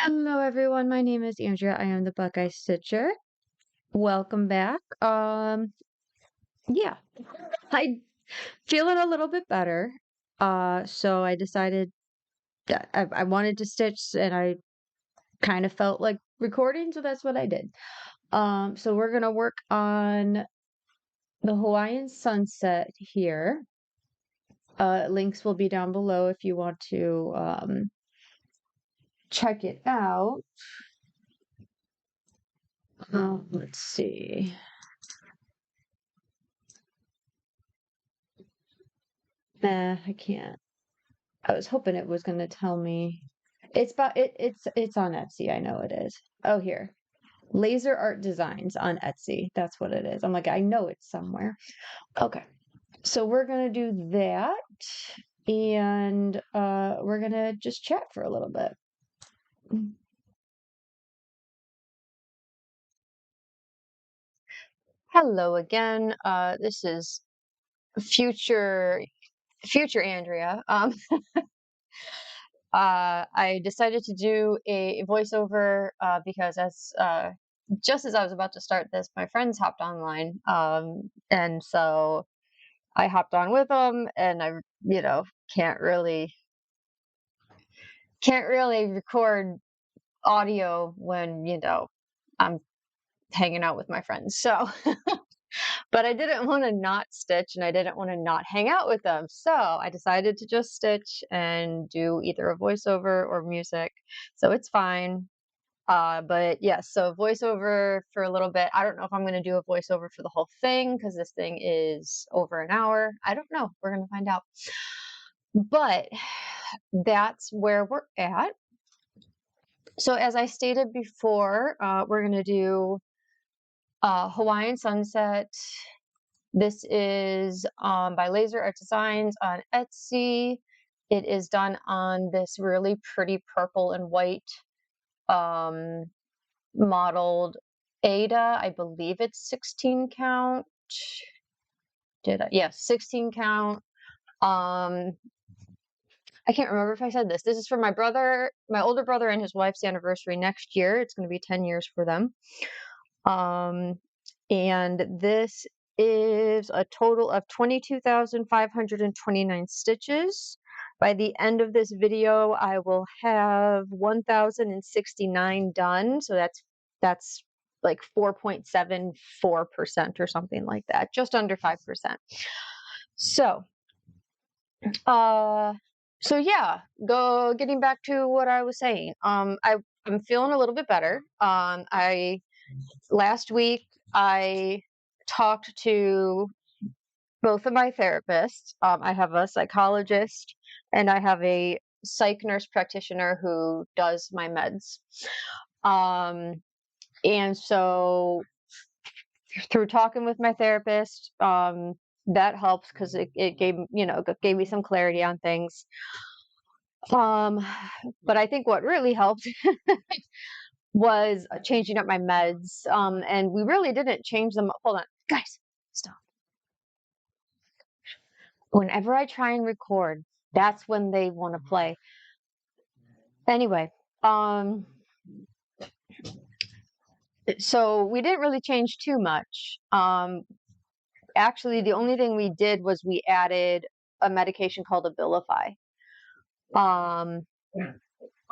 Hello everyone, my name is Andrea. I am the Buckeye Stitcher. Welcome back. Yeah, I feeling a little bit better. So I decided that I wanted to stitch and I kind of felt like recording, so that's what I did. So we're gonna work on the Hawaiian sunset here. Links will be down below if you want to check it out. Let's see. I can't. I was hoping it was gonna tell me. It's on Etsy. I know it is. Oh, here. Laser art designs on Etsy. That's what it is. I'm like, I know it's somewhere. Okay. So we're gonna do that and we're gonna just chat for a little bit. Hello again. This is future Andrea. I decided to do a voiceover because just as I was about to start this, my friends hopped online, and so I hopped on with them, and I, you know, can't really can't really record audio when I'm hanging out with my friends. So, but I didn't want to not stitch, and I didn't want to not hang out with them, so I decided to just stitch and do either a voiceover or music. So it's fine. But yes, so voiceover for a little bit. I don't know if I'm going to do a voiceover for the whole thing because this thing is over an hour. I don't know. We're going to find out. But that's where we're at. So as I stated before, we're going to do Hawaiian Sunset. This is by Laser Art Designs on Etsy. It is done on this really pretty purple and white um, modeled Ada. I believe it's 16 count. Yes, 16 count. I can't remember if I said this. This is for my brother, my older brother and his wife's anniversary next year. It's going to be 10 years for them. And this is a total of 22,529 stitches. By the end of this video, I will have 1,069 done. So that's like 4.74% or something like that, just under 5%. So, uh, so yeah, getting back to what I was saying. I'm feeling a little bit better. I last week I talked to both of my therapists. I have a psychologist and I have a psych nurse practitioner who does my meds. And so through talking with my therapist, that helps because it gave me some clarity on things. But I think what really helped was changing up my meds. And we really didn't change them. Hold on, guys, stop. Whenever I try and record, that's when they want to play. Anyway, so we didn't really change too much. Actually, the only thing we did was we added a medication called Abilify. Um,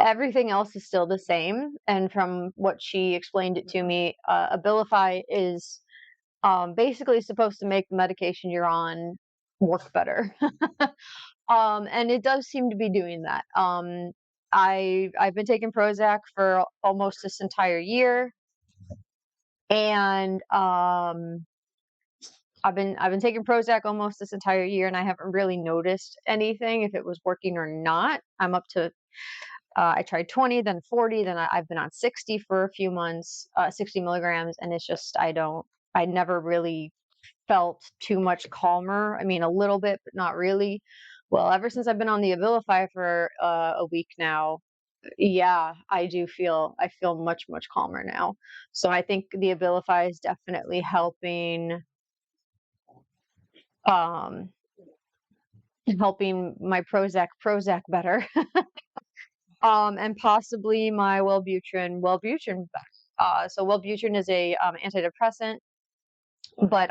Everything else is still the same. And from what she explained it to me, Abilify is basically supposed to make the medication you're on work better. And it does seem to be doing that. I've been taking Prozac for almost this entire year, and I've been taking Prozac almost this entire year, and I haven't really noticed anything if it was working or not. I'm up to I tried 20, then 40, then I've been on 60 for a few months, 60 milligrams, and it's just I never really felt too much calmer. I mean, a little bit, but not really. Well, ever since I've been on the Abilify for a week now, yeah, I feel much calmer now. So I think the Abilify is definitely um helping my Prozac better. and possibly my Wellbutrin. So Wellbutrin is a antidepressant, but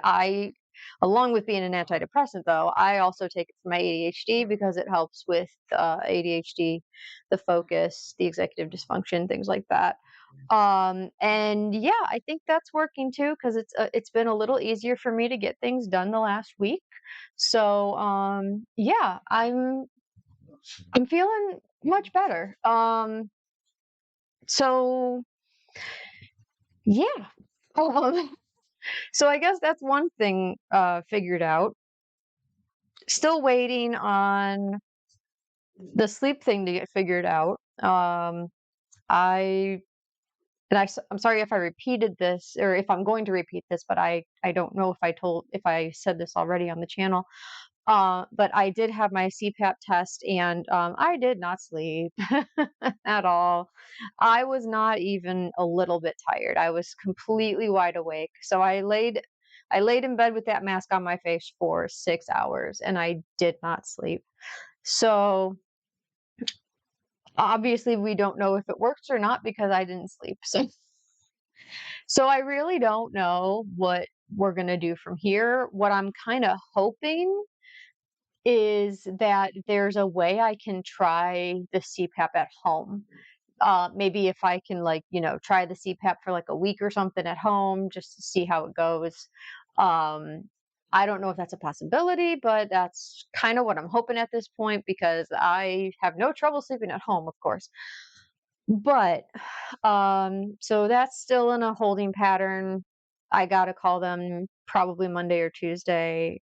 along with being an antidepressant, though, I also take it for my ADHD because it helps with ADHD, the focus, the executive dysfunction, things like that. And yeah, I think that's working too because it's been a little easier for me to get things done the last week. So yeah, I'm feeling much better. So yeah. Um, so I guess that's one thing figured out. Still waiting on the sleep thing to get figured out. I I'm sorry if I repeated this or if I'm going to repeat this, but I don't know if I said this already on the channel. But I did have my CPAP test and I did not sleep at all. I was not even a little bit tired. I was completely wide awake. So I laid in bed with that mask on my face for 6 hours and I did not sleep. So obviously we don't know if it works or not because I didn't sleep. So I really don't know what we're going to do from here. What I'm kind of hoping is that there's a way I can try the CPAP at home. Maybe if I can, like, try the CPAP for like a week or something at home just to see how it goes. Um, I don't know if that's a possibility, but that's kind of what I'm hoping at this point because I have no trouble sleeping at home, of course. But so that's still in a holding pattern. I gotta call them probably Monday or Tuesday,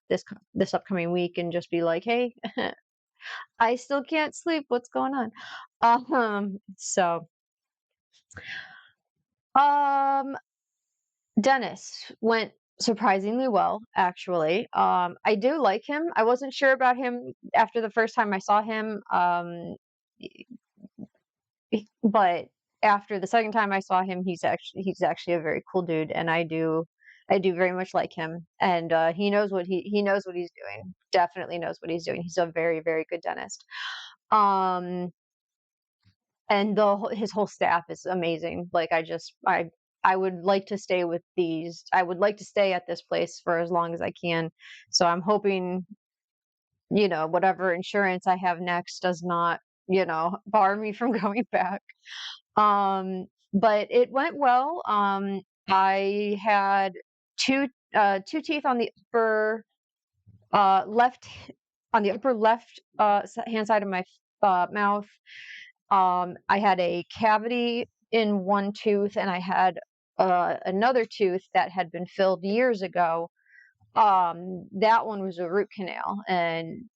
this upcoming week, and just be like, "Hey, I still can't sleep. What's going on?" So, um, Dennis went surprisingly well, actually. I do like him. I wasn't sure about him after the first time I saw him. But after the second time I saw him, he's actually a very cool dude, and I do very much like him, and he knows what he's doing. Definitely knows what he's doing. He's a very very good dentist. Um, and his whole staff is amazing. Like I would like to stay with these. I would like to stay at this place for as long as I can. So I'm hoping whatever insurance I have next does not bar me from going back. But it went well. I had two teeth on the left upper left hand side of my mouth. I had a cavity in one tooth, and I had another tooth that had been filled years ago. That one was a root canal, and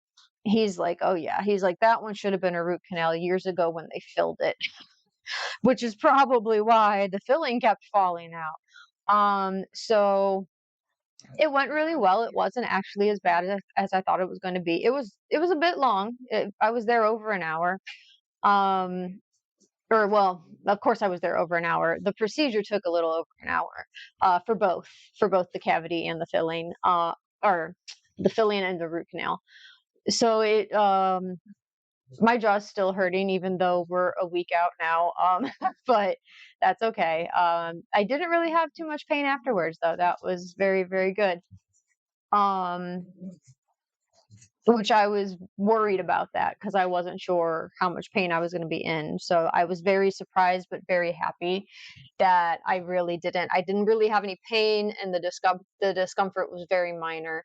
he's like, "Oh yeah," he's like, "That one should have been a root canal years ago when they filled it." Which is probably why the filling kept falling out. So it went really well. It wasn't actually as bad as I thought it was going to be. It was a bit long. I was there over an hour. Um, or well, of course I was there over an hour. The procedure took a little over an hour for both the cavity and the filling, or the filling and the root canal. So it my jaw's still hurting even though we're a week out now. But that's okay. I didn't really have too much pain afterwards though. That was very, very good. Um, which I was worried about that because I wasn't sure how much pain I was going to be in. So I was very surprised but very happy that I didn't really have any pain and the discomfort was very minor.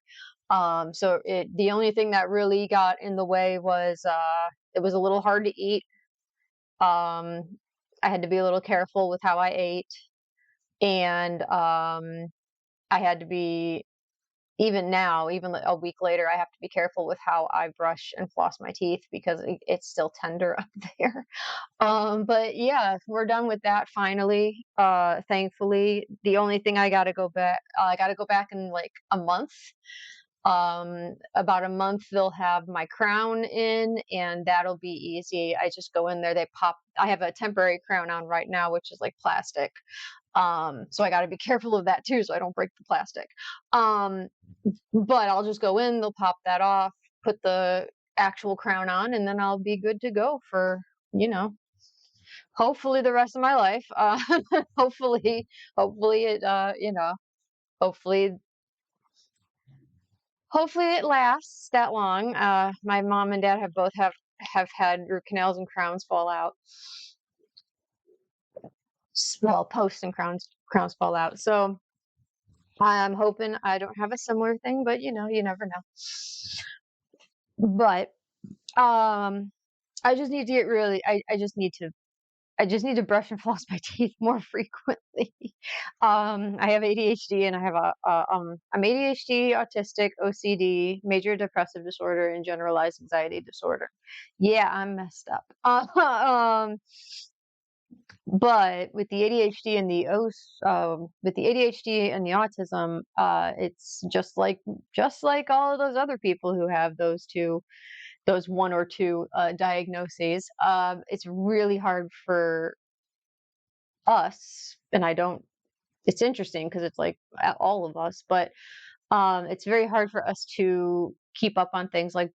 So the only thing that really got in the way was it was a little hard to eat. Um, I had to be a little careful with how I ate, and I had to be even now, even a week later, I have to be careful with how I brush and floss my teeth because it's still tender up there. But yeah, we're done with that finally. Thankfully, the only thing I got to go back in like a month. About a month they'll have my crown in and that'll be easy. I just go in there, I have a temporary crown on right now, which is like plastic. So I got to be careful of that too so I don't break the plastic. Um, but I'll just go in, they'll pop that off, put the actual crown on, and then I'll be good to go for you know, hopefully the rest of my life. Hopefully, hopefully it, hopefully, hopefully it lasts that long. My mom and dad have both have had root canals and crowns fall out. Well, posts and crowns fall out. So I'm hoping I don't have a similar thing, but you never know. But um, I just need to get really. I just need to brush and floss my teeth more frequently. I have ADHD and I have I'm ADHD, autistic, OCD, major depressive disorder, and generalized anxiety disorder. Yeah, I'm messed up. But with the ADHD and with the ADHD and the autism, it's just like all of those other people who have those one or two diagnoses. It's really hard for us, and I don't. It's interesting because it's like all of us, but it's very hard for us to keep up on things like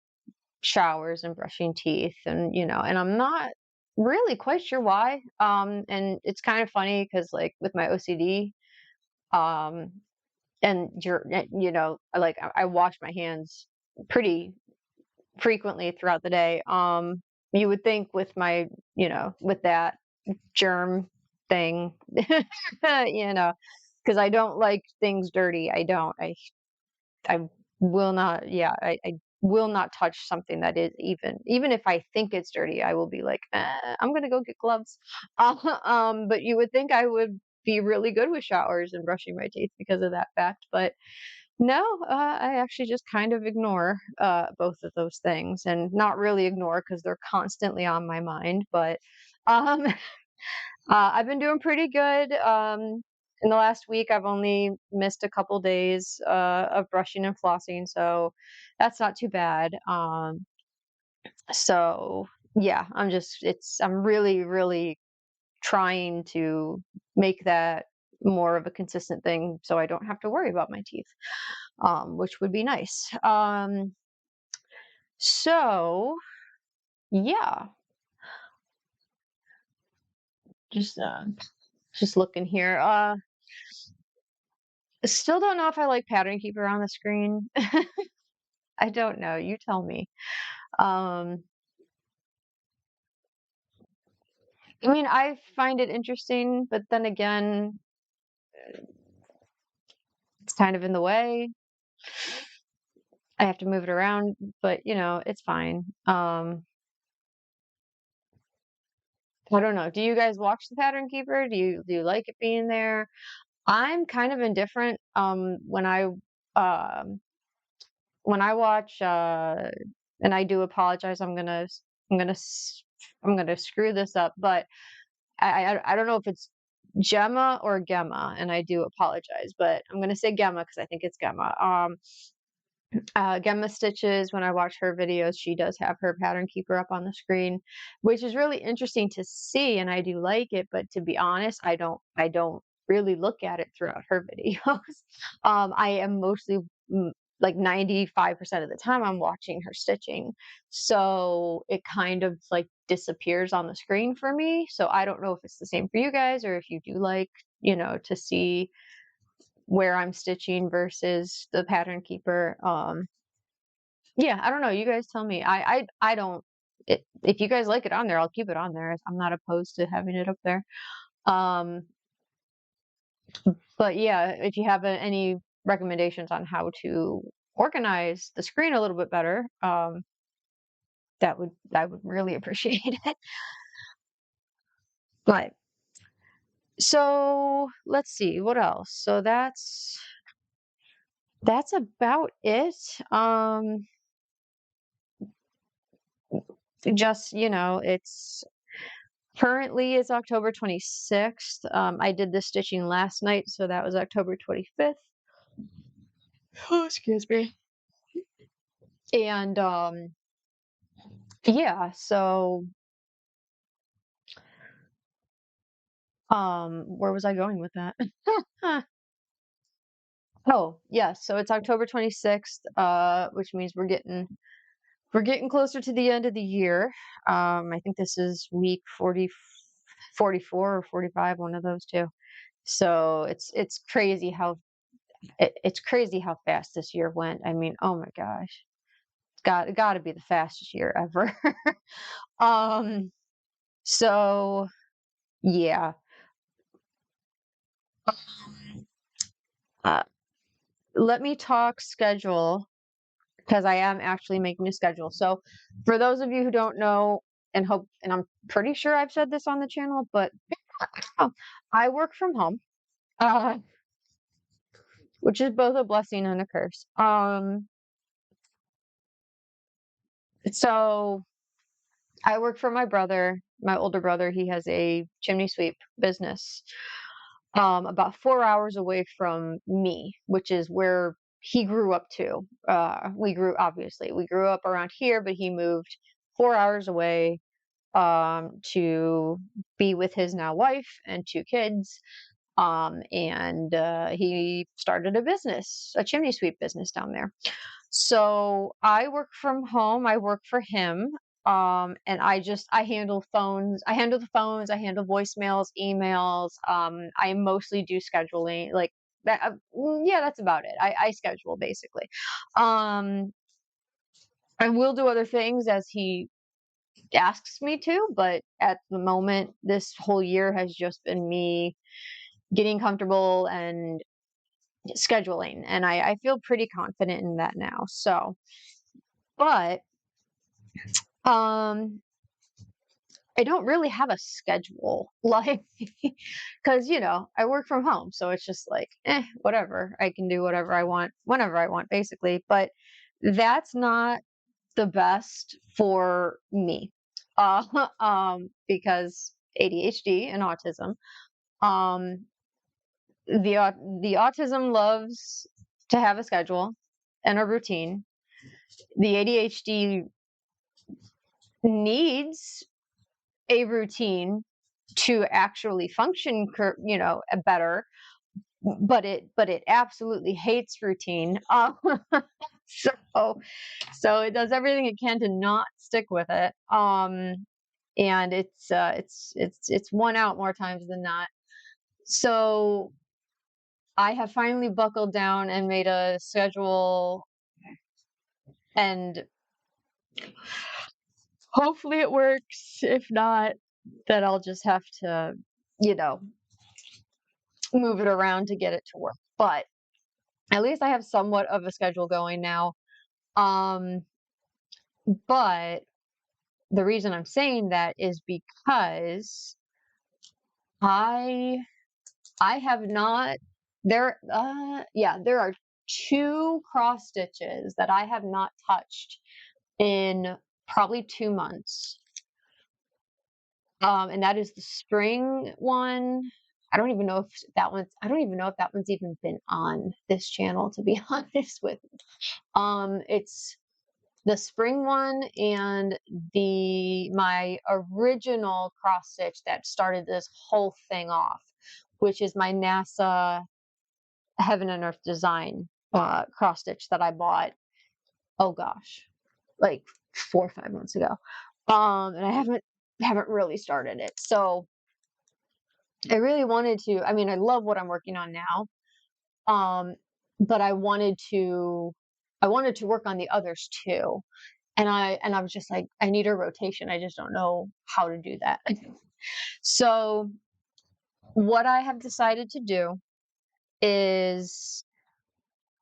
showers and brushing teeth, and and I'm not really quite sure why. And it's kind of funny because like with my OCD, um, and like I wash my hands pretty frequently throughout the day. You would think with my, with that germ thing, because I don't like things dirty. I don't. I will not. Yeah, I will not touch something that is even if I think it's dirty. I will be like, I'm gonna go get gloves. But you would think I would be really good with showers and brushing my teeth because of that fact, but no, I actually just kind of ignore both of those things, and not really ignore because they're constantly on my mind. But um, I've been doing pretty good. In the last week, I've only missed a couple days of brushing and flossing, so that's not too bad. So yeah, I'm really, really trying to make that more of a consistent thing so I don't have to worry about my teeth, which would be nice. So yeah, just uh, just looking here. Still don't know if I like Pattern Keeper on the screen. I don't know. You tell me. Um, I mean, I find it interesting, but then again, it's kind of in the way. I have to move it around, but it's fine. I don't know. Do you guys watch the Pattern Keeper? Do you like it being there? I'm kind of indifferent. When I watch, and I do apologize. I'm gonna I'm gonna screw this up, but I don't know if it's Gemma or Gemma, and I do apologize, but I'm gonna say Gemma because I think it's Gemma. Gemma Stitches, when I watch her videos, she does have her Pattern Keeper up on the screen, which is really interesting to see, and I do like it. But to be honest, I don't really look at it throughout her videos. I am mostly like 95% of the time I'm watching her stitching, so it kind of like disappears on the screen for me. So I don't know if it's the same for you guys, or if you do like to see where I'm stitching versus the Pattern Keeper. Yeah, I don't know. You guys tell me. I don't. If you guys like it on there, I'll keep it on there. I'm not opposed to having it up there. Um, but yeah, if you have any recommendations on how to organize the screen a little bit better, I would really appreciate it. But so let's see what else. So that's about it. Just it's currently it's October 26th. I did the stitching last night, so that was October 25th. Oh, excuse me. And yeah, so where was I going with that? Oh, yes, so it's October 26th, which means we're getting we're getting closer to the end of the year. I think this is week 40, 44 or 45, one of those two. So it's crazy how it's crazy how fast this year went. I mean, oh my gosh. Got to be the fastest year ever. um so yeah. Uh, Let me talk schedule because I am actually making a schedule. So for those of you who don't know and I'm pretty sure I've said this on the channel, but I work from home. Uh which is both a blessing and a curse. So I work for my brother, my older brother. He has a chimney sweep business, about 4 hours away from me, which is where he grew up too. We grew up around here, but he moved 4 hours away to be with his now wife and two kids. And he started a business, a chimney sweep business down there. So I work from home. I work for him. And I handle phones. I handle the phones. I handle voicemails, emails. I mostly do scheduling, like that. Yeah, that's about it. I schedule basically. Um, I will do other things as he asks me to, but at the moment, this whole year has just been me getting comfortable and scheduling, and I feel pretty confident in that now. So, but um I don't really have a schedule, like, because I work from home, so it's just like, whatever. I can do whatever I want, whenever I want, basically. But that's not the best for me, because ADHD and autism. Um, the autism loves to have a schedule and a routine. The ADHD needs a routine to actually function better, but it absolutely hates routine. So so it does everything it can to not stick with it. And it's won out more times than not. So I have finally buckled down and made a schedule, and hopefully it works. If not, then I'll just have to, you know, move it around to get it to work. But at least I have somewhat of a schedule going now. Um, but the reason I'm saying that is because I I have not there are two cross stitches that I have not touched in probably 2 months. And that is the spring one. I don't even know if that one's even been on this channel, to be honest with you. It's the spring one and the my original cross stitch that started this whole thing off, which is my NASA Heaven and Earth Design cross stitch that I bought. Oh gosh, like 4 or 5 months ago. And I haven't really started it. So I really wanted to. I mean, I love what I'm working on now. Um, but I wanted to work on the others too. And I was just like, I need a rotation. I just don't know how to do that. So what I have decided to do is,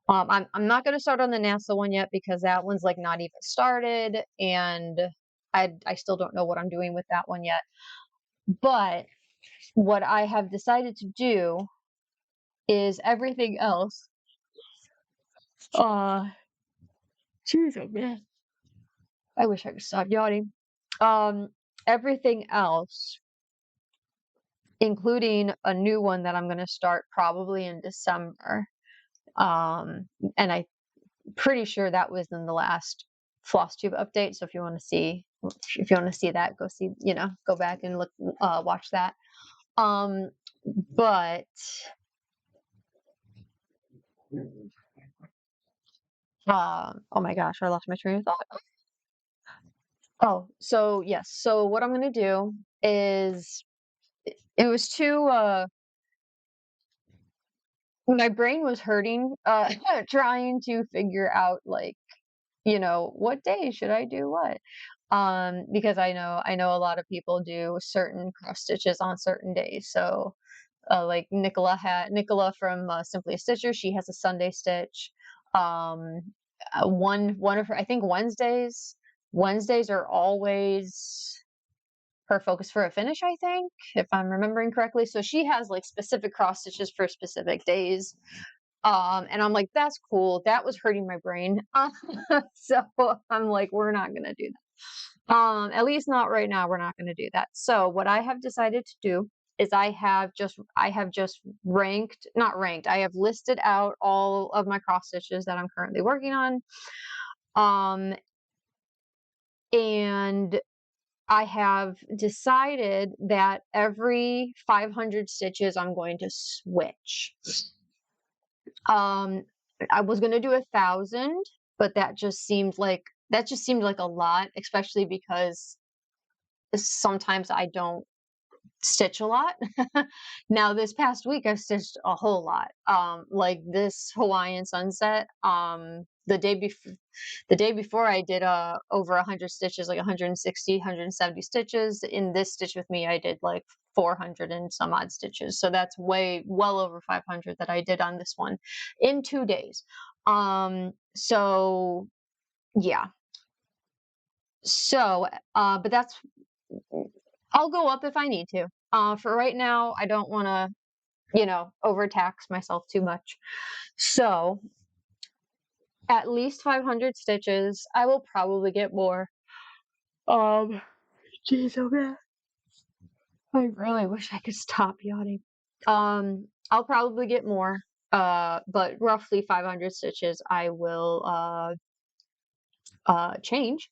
I'm not going to start on the NASA one yet because that one's like not even started, and I still don't know what I'm doing with that one yet. But what I have decided to do is everything else. Uh, Jeez, oh man, I wish I could stop yawning. Um, Everything else, including a new one that I'm going to start probably in December. And I'm pretty sure that was in the last Flosstube update. So if you want to see that, go back and look, watch that. Um, but oh my gosh, I lost my train of thought. Oh, so yes. So what I'm gonna do is it was too my brain was hurting trying to figure out like, what day should I do what? Because I know a lot of people do certain cross stitches on certain days. So like Nicola from Simply a Stitcher, she has a Sunday stitch. Um, one of her, I think Wednesdays are always her focus for a finish, I think, if I'm remembering correctly. So she has like specific cross stitches for specific days. And I'm like, that's cool. That was hurting my brain. So I'm like, we're not gonna do that. At least not right now. We're not gonna do that. So what I have decided to do is I have just not ranked. I have listed out all of my cross stitches that I'm currently working on. Um, and I have decided that every 500 stitches I'm going to switch. Um, I was gonna do 1,000, but that just seemed like a lot, especially because sometimes I don't stitch a lot. Now this past week I stitched a whole lot. Like this Hawaiian sunset, the day before I did over 100 stitches, like 160, 170 stitches. In this stitch with me, I did like 400 and some odd stitches. So that's way well over 500 that I did on this one in 2 days. So yeah. So but that's I'll go up if I need to. For right now, I don't want to, overtax myself too much. So at least 500 stitches. I will probably get more. Um, Jeez, oh man, I really wish I could stop yawning. I'll probably get more. But roughly 500 stitches. I will change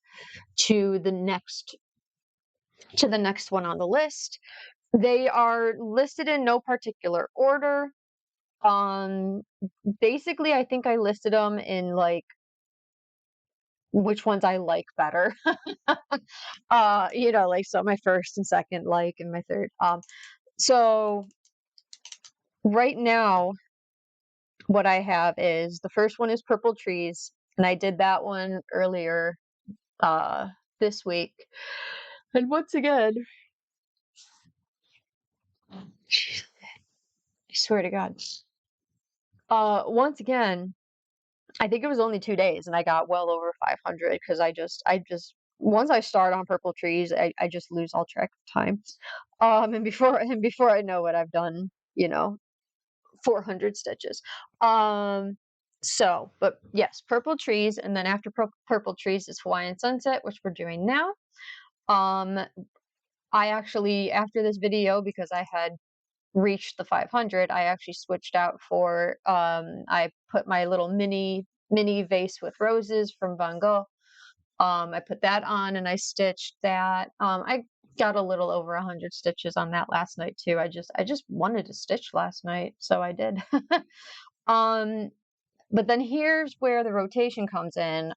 to the next one on the list. They are listed in no particular order. Um, Basically, I think I listed them in like which ones I like better. Like so my first and second like and my third. So right now what I have is the first one is Purple Trees, and I did that one earlier uh this week. And once again, I swear to God. Once again, I think it was only 2 days and I got well over 500 because I just once I start on Purple Trees, I just lose all track of time. And before I know it, I've done, 400 stitches. Um, but yes, Purple Trees, and then after Purple Trees is Hawaiian Sunset, which we're doing now. Um, I actually, after this video, because I had reached the 500, I actually switched out for, I put my little mini vase with roses from Van Gogh. I put that on and I stitched that. I got a little over 100 stitches on that last night too. I just wanted to stitch last night, so I did. um, but then here's where the rotation comes in.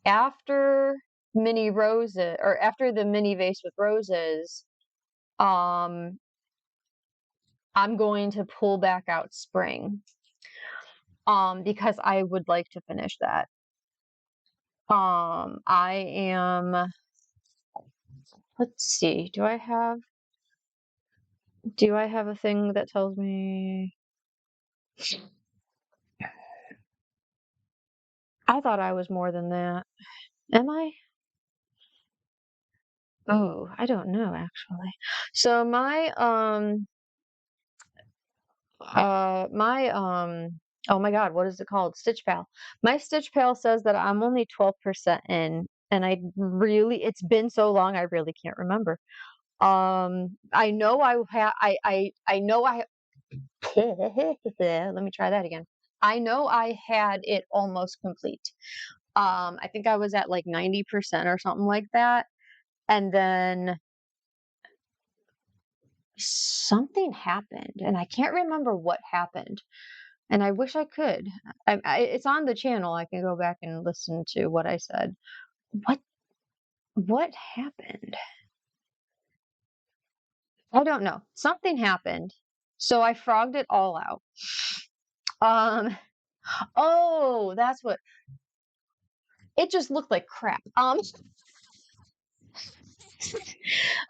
After mini roses, or after the mini vase with roses, um, I'm going to pull back out spring. Because I would like to finish that. I am, let's see, do I have a thing that tells me? I thought I was more than that. Am I? Oh, I don't know actually. So oh my God, what is it called? Stitch Pal. My Stitch Pal says that I'm only 12% in, and it's been so long, I really can't remember. I know I know I let me try that again. I know I had it almost complete. I think I was at like 90% or something like that. And then something happened, and I can't remember what happened. And I wish I could. It's on the channel. I can go back and listen to what I said. What? What happened? I don't know. Something happened. So I frogged it all out. Um, oh, that's what it just looked like crap.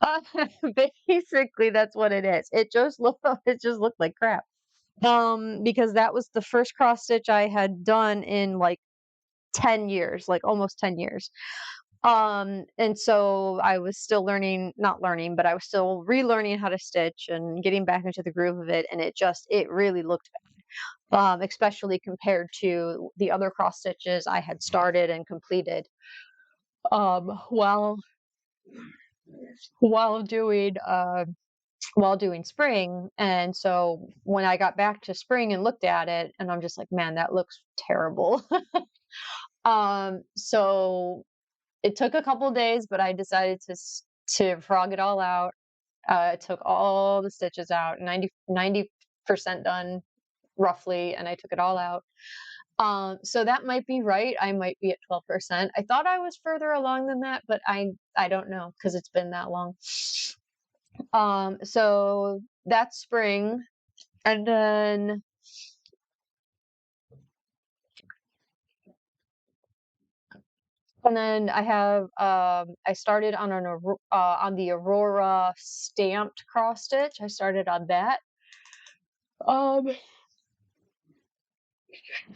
Uh, basically that's what it is. It just looked like crap. Because that was the first cross stitch I had done in like 10 years, like almost 10 years. And so I was still learning, not learning, but I was still relearning how to stitch and getting back into the groove of it. And it really looked bad, especially compared to the other cross stitches I had started and completed, um, while, while doing, while doing spring. And so when I got back to spring and looked at it, and I'm just like, man, that looks terrible. So it took a couple days, but I decided to frog it all out. I took all the stitches out, 90% done roughly, and I took it all out. So that might be right. I might be at 12%. I thought I was further along than that, but I don't know because it's been that long. So that's spring, and then I started on on the Aurora stamped cross stitch. I started on that. Um,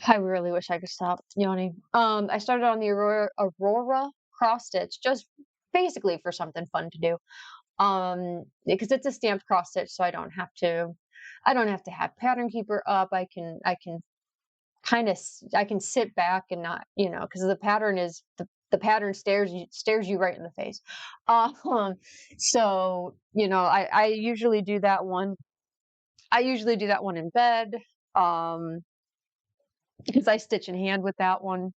I really wish I could stop yawning. I started on the Aurora cross stitch, just basically for something fun to do. Because it's a stamped cross stitch, so I don't have to have pattern keeper up. I can I can sit back and not, because the pattern stares you right in the face. Um, so I usually do that one. I usually do that one in bed. Um, because I stitch in hand with that one.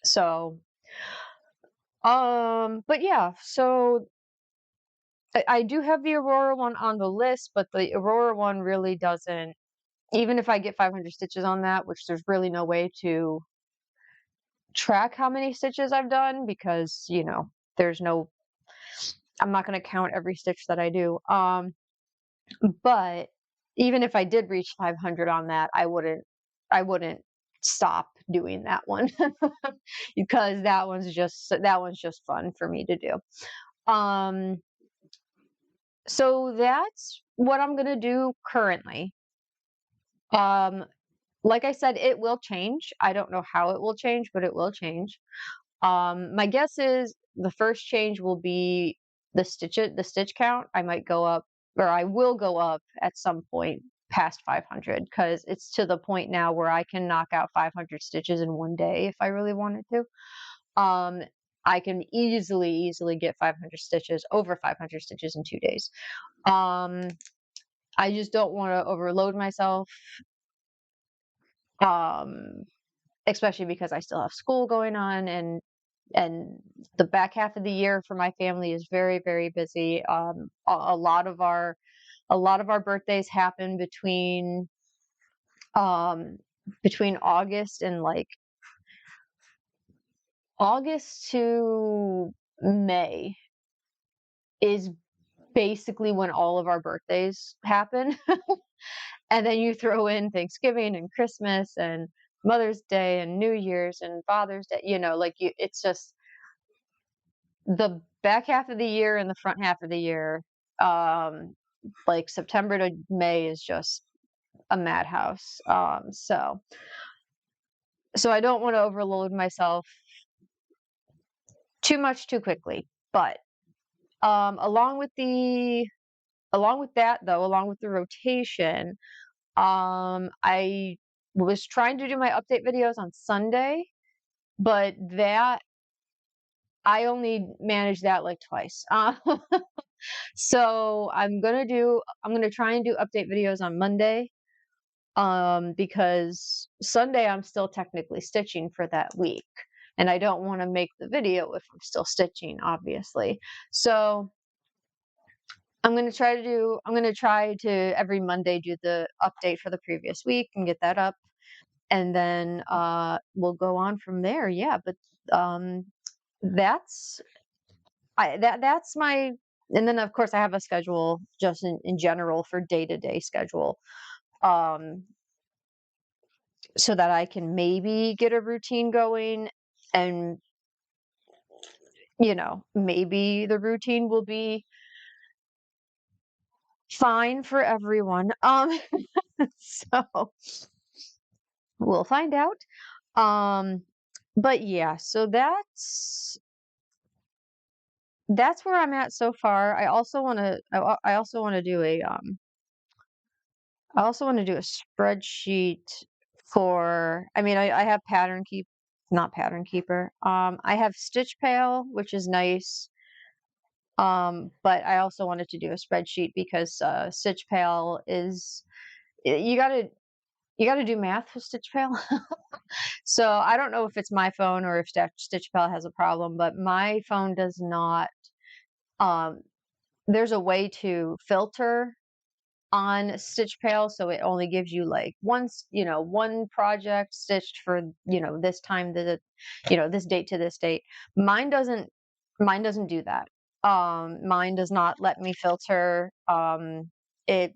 So, but yeah, so I do have the Aurora one on the list, but the Aurora one really doesn't. Even if I get 500 stitches on that, which there's really no way to track how many stitches I've done because, there's no, I'm not going to count every stitch that I do. But even if I did reach 500 on that, I wouldn't stop doing that one because that one's just fun for me to do. So that's what I'm going to do currently. Um, like I said, it will change. I don't know how it will change, but it will change. My guess is the first change will be the stitch count. I might go up, or I will go up at some point past 500 because it's to the point now where I can knock out 500 stitches in one day if I really wanted to. Um, I can easily get 500 stitches, over 500 stitches in 2 days. Um, I just don't want to overload myself. Um, Especially because I still have school going on, and the back half of the year for my family is very busy. A lot of our birthdays happen um between August and like August to May is basically when all of our birthdays happen. And then you throw in Thanksgiving and Christmas and Mother's Day and New Year's and Father's Day, it's just the back half of the year and the front half of the year, um, like September to May is just a madhouse. So I don't want to overload myself too much too quickly. But along with that though, along with the rotation, I was trying to do my update videos on Sunday, but that I only managed that like twice. So I'm gonna try and do update videos on Monday. Because Sunday I'm still technically stitching for that week. And I don't want to make the video if I'm still stitching, obviously. So I'm gonna try to every Monday do the update for the previous week and get that up. And then we'll go on from there. Yeah, but um that's that's my, and then of course I have a schedule just in general for day-to-day schedule. Um, so that I can maybe get a routine going, and maybe the routine will be fine for everyone. So we'll find out. Um, but yeah, so that's where I'm at so far. I also want to do a spreadsheet for, I mean, I have not Pattern Keeper. I have Stitch Pal, which is nice. But I also wanted to do a spreadsheet because Stitch Pal is, you gotta do math with Stitch Pal. So I don't know if it's my phone or if Stitch Pal has a problem, but my phone does not. Um, there's a way to filter on Stitch Pal, so it only gives you like one project stitched for this time to this date to this date. Mine doesn't. Mine doesn't do that. Mine does not let me filter. It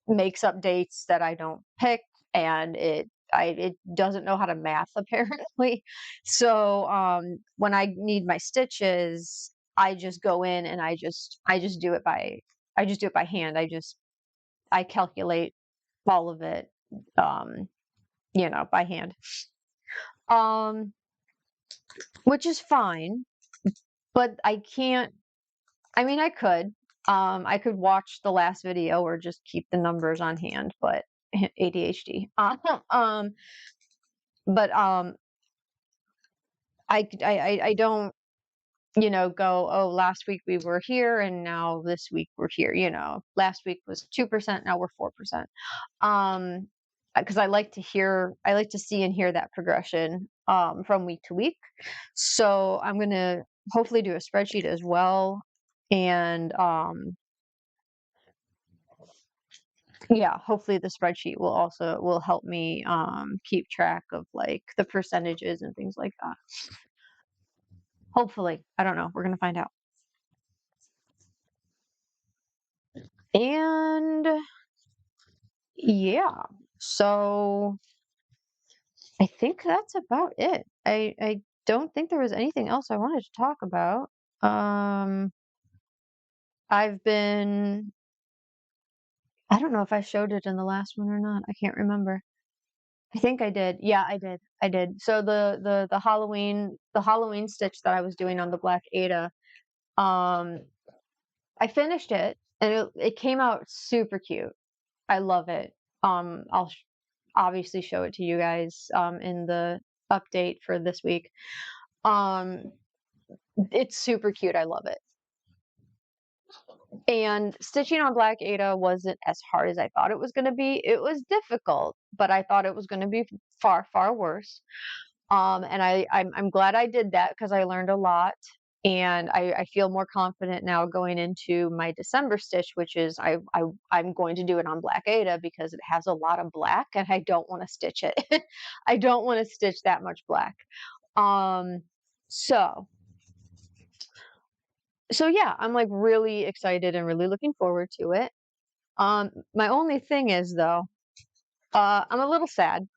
makes up dates that I don't pick, and it doesn't know how to math apparently. So when I need my stitches, I just go in and I just do it by hand. I calculate all of it, um, by hand. Um, which is fine, but I can't. I mean, I could. I could watch the last video or just keep the numbers on hand, but ADHD. But I don't, go, oh, last week we were here and now this week we're here. Last week was 2%, now we're 4%. Because I like to see and hear that progression from week to week. So I'm gonna hopefully do a spreadsheet as well, and yeah, hopefully the spreadsheet will help me keep track of like the percentages and things like that. Hopefully, I don't know. We're gonna find out. And yeah, so I think that's about it. I don't think there was anything else I wanted to talk about. Um, I've been I don't know if I showed it in the last one or not. I can't remember. I think I did. Yeah, I did. I did. So the Halloween stitch that I was doing on the Black Ada, um, I finished it and it came out super cute. I love it. I'll obviously show it to you guys in the update for this week. Um, it's super cute. I love it. And stitching on Black Ada wasn't as hard as I thought it was going to be. It was difficult, but I thought it was going to be far, far worse. And I'm glad I did that because I learned a lot, and I feel more confident now going into my December stitch, which is I'm going to do it on Black Ada because it has a lot of black, and I don't want to stitch it. I don't want to stitch that much black. Um, so yeah, I'm like really excited and really looking forward to it. My only thing is though, I'm a little sad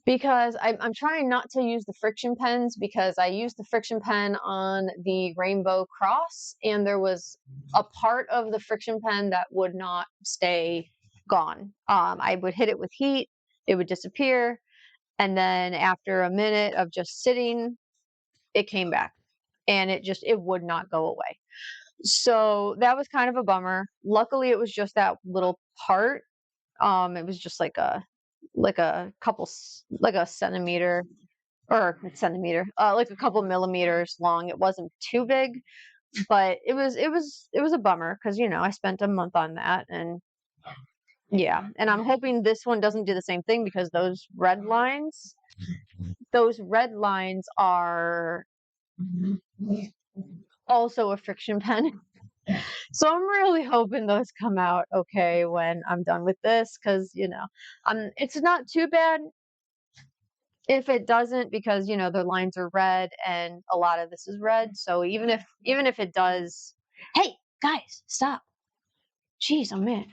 because I'm trying not to use the friction pens because I used the friction pen on the Rainbow Cross, and there was a part of the friction pen that would not stay gone. I would hit it with heat, it would disappear, and then after a minute of just sitting, it came back, and it would not go away. So that was kind of a bummer. Luckily, it was just that little part. It was just like a like a centimeter or centimeter, like a couple millimeters long. It wasn't too big, but it was a bummer because I spent a month on that, and yeah, and I'm hoping this one doesn't do the same thing because those red lines are also a friction pen. So I'm really hoping those come out okay when I'm done with this, because it's not too bad. if it doesn't, because the lines are red and a lot of this is red, so even if it does, hey guys, stop. Jeez, oh man.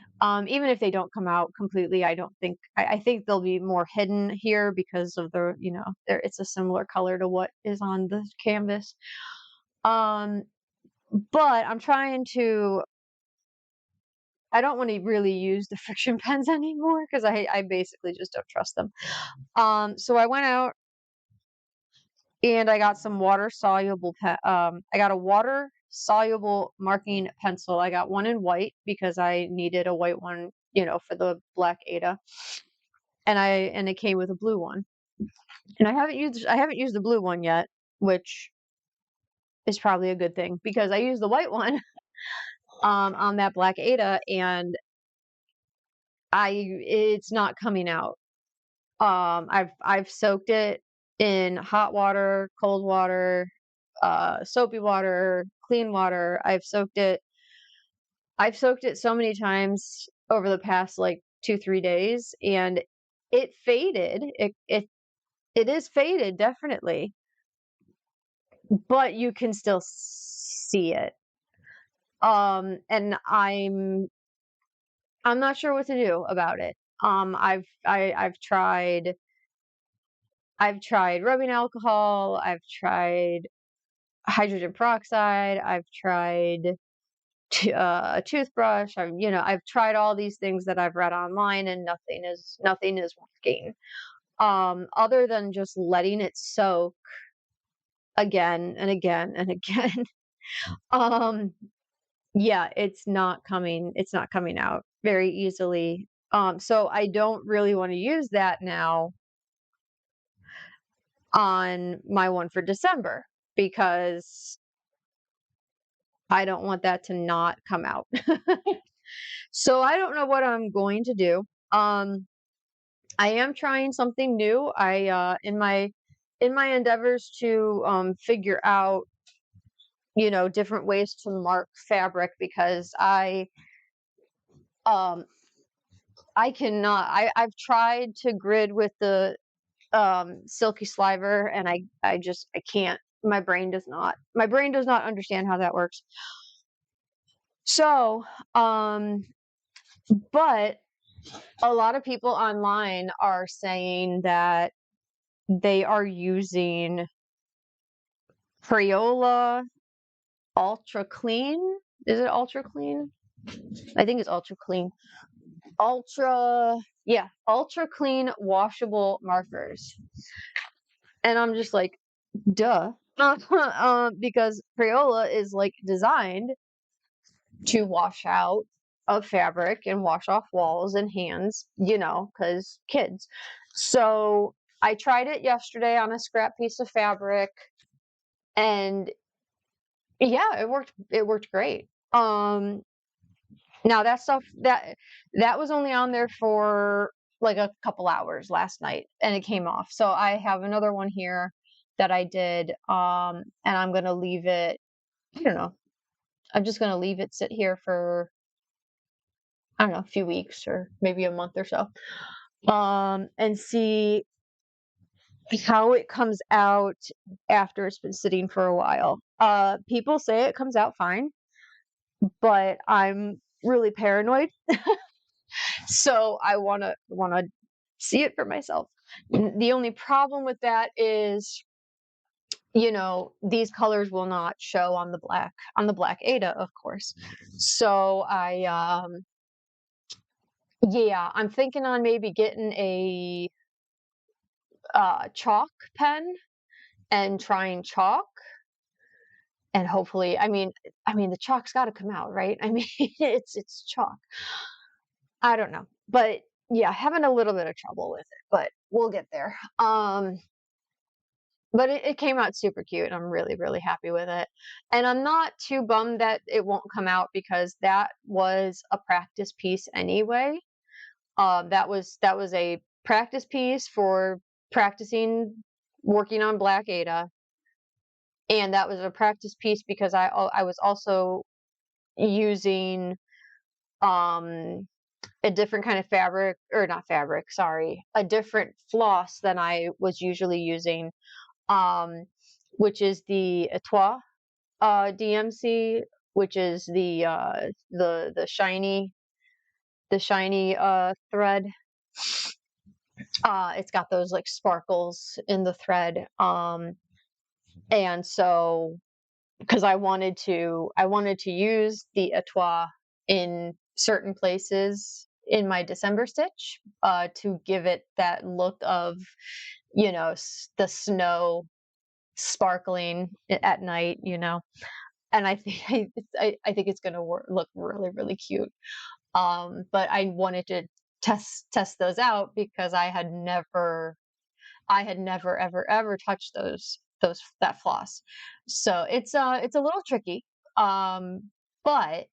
Even if they don't come out completely, I don't think I think they'll be more hidden here because of it's a similar color to what is on the canvas. Um, but I'm trying to. I don't want to really use the friction pens anymore because I basically just don't trust them. So I went out and I got some water soluble I got a water soluble marking pencil. I got one in white because I needed a white one, for the black Ada. And it came with a blue one. And I haven't used the blue one yet, which is probably a good thing because I used the white one on that black Ada, and it's not coming out. I've soaked it in hot water, cold water, soapy water, clean water. I've soaked it so many times over the past like 2-3 days, and it faded. It is faded, definitely, but you can still see it. And I'm not sure what to do about it. I've tried rubbing alcohol. I've tried hydrogen peroxide. I've tried a toothbrush. I've tried all these things that I've read online, and nothing is working. Other than just letting it soak again and again and again. um, yeah, it's not coming out very easily. So I don't really want to use that now on my one for December because I don't want that to not come out. So I don't know what I'm going to do. I am trying something new. In my endeavors to figure out, different ways to mark fabric, because um I cannot. I've tried to grid with the silky sliver, and I can't. My brain does not understand how that works. So, but a lot of people online are saying that they are using Crayola Ultra Clean. Is it Ultra Clean? I think it's Ultra Clean. Yeah, Ultra Clean washable markers. And I'm just like, duh. Because Crayola is like designed to wash out of fabric and wash off walls and hands, because kids. So I tried it yesterday on a scrap piece of fabric, and yeah, it worked great. Now that was only on there for like a couple hours last night, and it came off. So I have another one here that I did, and I'm gonna leave it. I don't know. I'm just gonna leave it sit here for, I don't know, a few weeks or maybe a month or so, and see how it comes out after it's been sitting for a while. People say it comes out fine, but I'm really paranoid, so I wanna see it for myself. The only problem with that is, these colors will not show on the black Ada, of course. So yeah, I'm thinking on maybe getting a chalk pen and trying chalk, and hopefully, I mean the chalk's got to come out, right? I mean, it's chalk. I don't know, but yeah, having a little bit of trouble with it, but we'll get there. But it came out super cute. I'm really, really happy with it. And I'm not too bummed that it won't come out because that was a practice piece anyway. That was a practice piece for practicing working on Black Ada, and that was a practice piece because I was also using um a different kind of fabric, or not fabric, sorry, a different floss than I was usually using, um, which is the Etoile DMC, which is the shiny thread. It's got those like sparkles in the thread. And so because I wanted to use the Etoile in certain places in my December stitch, to give it that look of, the snow sparkling at night, and I think I think it's gonna look really, really cute. But I wanted to test those out because I had never ever ever touched that floss. So it's a little tricky, but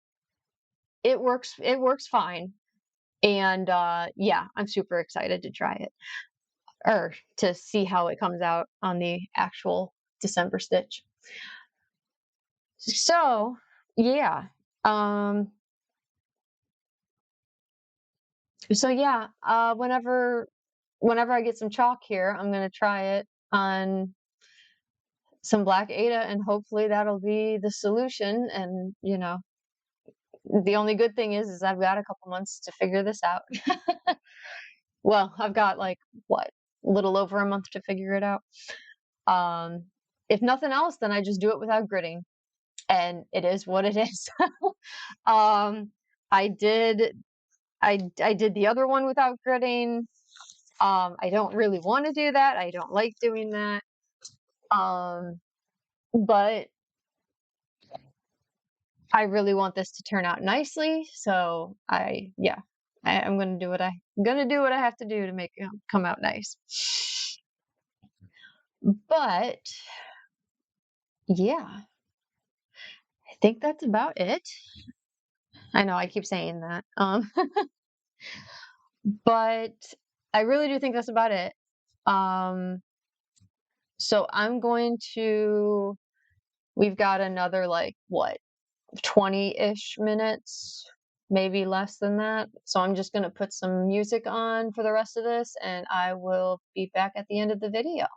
it works fine. And yeah, I'm super excited to try it, or to see how it comes out on the actual December stitch. So yeah. Um so yeah, whenever I get some chalk here, I'm gonna try it on some black Ada, and hopefully that'll be the solution. And the only good thing is I've got a couple months to figure this out. Well, I've got like what, a little over a month to figure it out. Um, if nothing else, then I just do it without gritting, and it is what it is. um, I did I did the other one without gritting. I don't really want to do that. I don't like doing that. Um, but I really want this to turn out nicely, so yeah, I'm gonna do what I have to do to make it come out nice. But yeah, I think that's about it. I know I keep saying that, but I really do think that's about it. So I'm going to. We've got another like what, 20-ish minutes, maybe less than that. So I'm just going to put some music on for the rest of this, and I will be back at the end of the video.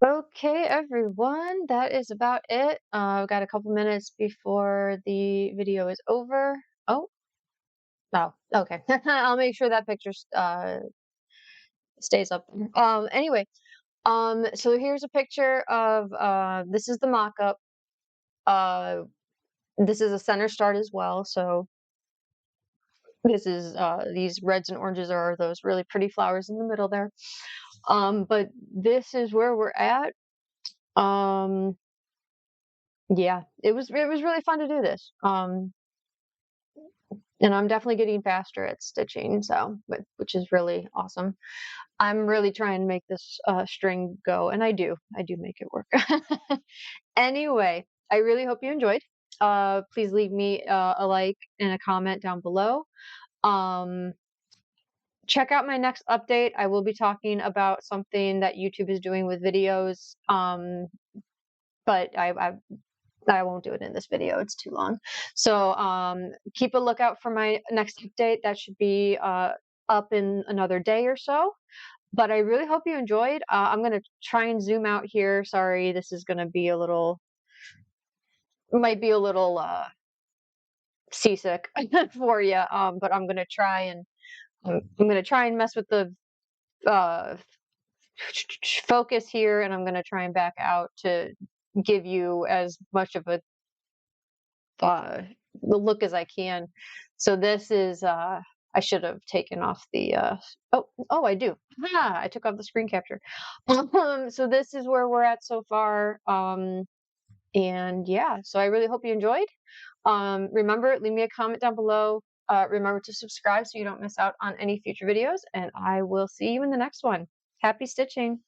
Okay, everyone, that is about it. I've got a couple minutes before the video is over. Oh, oh, okay. I'll make sure that picture stays up. Anyway, so here's a picture of this is the mock-up. Uh, this is a center start as well. So this is these reds and oranges are those really pretty flowers in the middle there. But this is where we're at. Um, yeah, it was really fun to do this. And I'm definitely getting faster at stitching, so which is really awesome. I'm really trying to make this string go, and I do make it work. Anyway, I really hope you enjoyed. Please leave me a like and a comment down below. Um, check out my next update. I will be talking about something that YouTube is doing with videos. But I won't do it in this video. It's too long. So keep a lookout for my next update. That should be up in another day or so. But I really hope you enjoyed. I'm going to try and zoom out here. Sorry, this is going to be might be a little seasick for you. But I'm going to try and mess with the uh, focus here, and I'm going to try and back out to give you as much of a uh, the look as I can. So this is I should have taken off the oh I do. I took off the screen capture. So this is where we're at so far. And yeah, so I really hope you enjoyed. Remember, leave me a comment down below. Remember to subscribe so you don't miss out on any future videos, and I will see you in the next one. Happy stitching!